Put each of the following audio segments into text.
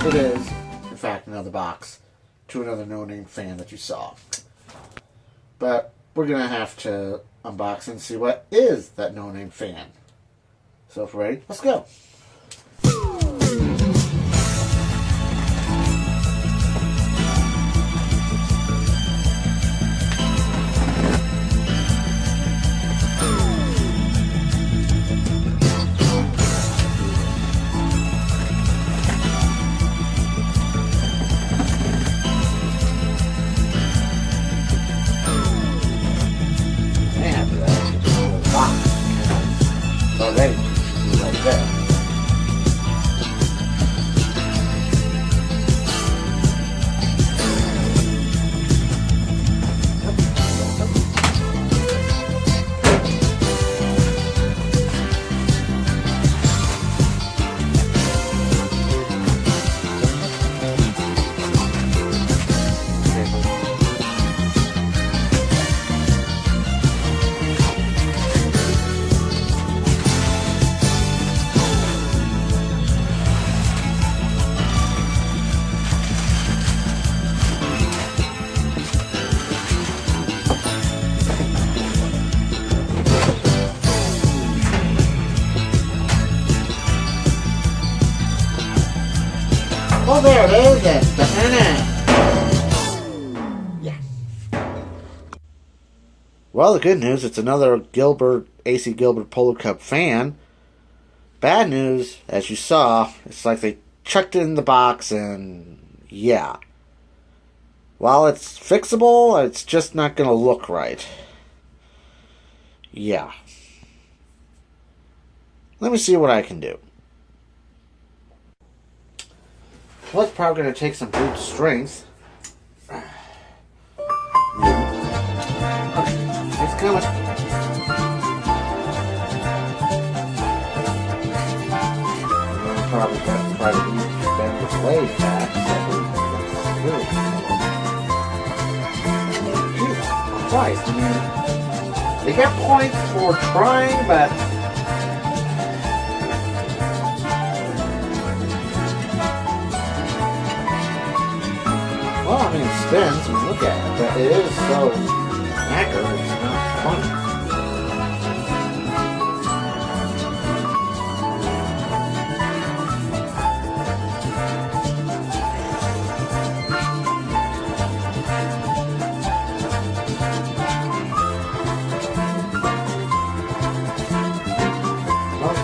it is, in fact, another box to another no-name fan that you saw. But we're going to have to unbox and see what is that no-name fan. So if we're ready, let's go. Already, right there. Well, there it is, the FAEN. Yeah. Well, the good news, it's another AC Gilbert Polar Cub fan. Bad news, as you saw, it's like they chucked it in the box and yeah. While it's fixable, it's just not going to look right. Yeah. Let me see what I can do. Well, it's probably going to take some brute strength. Okay, it's coming. I'm probably going to try to bend the blade back so Jesus Christ, I mean, they got points for trying, but well, I mean, it spins when you look at it, but it is so accurate, it's not funny. Well,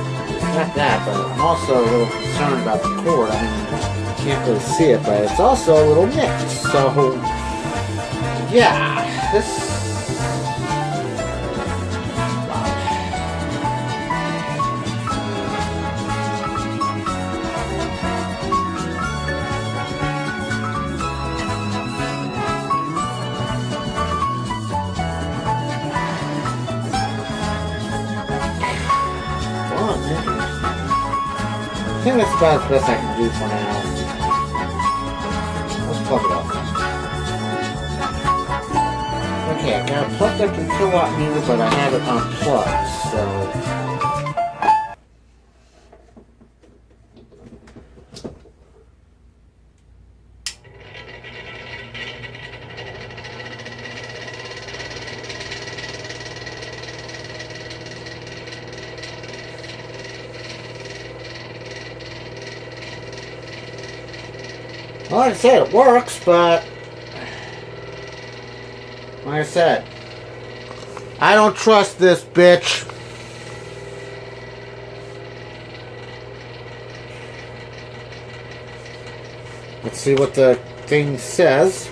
not that, but I'm also a little concerned about the cord. I mean, can't really see it, but it's also a little nicked. So, yeah, this. Well, I think that's about the best I can do for now. Plug it up. Okay, I got it plugged up to the kilowatt meter, but I have it unplugged, so. Well, like I said, it works, but like I said, I don't trust this bitch. Let's see what the thing says.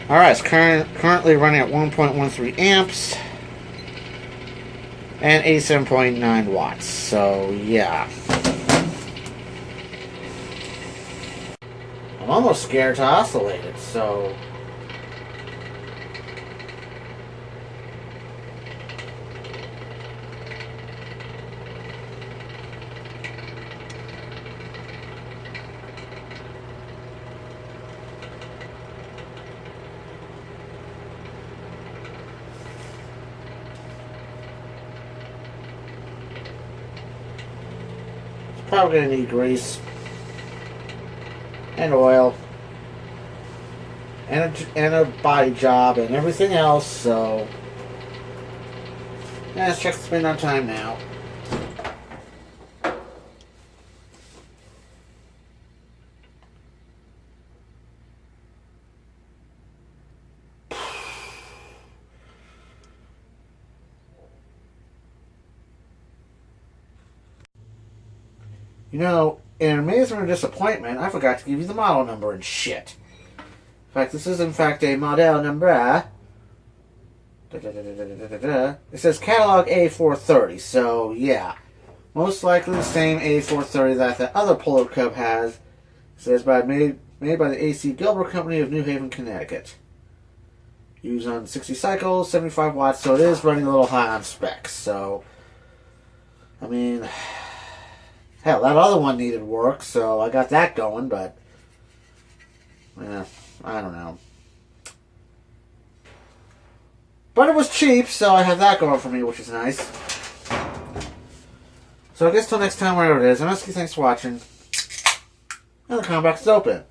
Alright, it's currently running at 1.13 amps and 87.9 watts, so yeah. I'm almost scared to oscillate it, so. probably going to need grease and oil and a body job and everything else, so yeah, let's check the spin on time now. You know, in amazement or disappointment, I forgot to give you the model number and shit. In fact, this is in fact a model number. It says catalog A430, so yeah. Most likely the same A430 that the other Polar Cub has. It says made by the AC Gilbert Company of New Haven, Connecticut. Used on 60 cycles, 75 watts, so it is running a little high on specs. So, I mean, hell, that other one needed work, so I got that going, but I don't know. But it was cheap, so I have that going for me, which is nice. So I guess till next time, wherever it is, I'm Eskie, thanks for watching. And the comic box is open.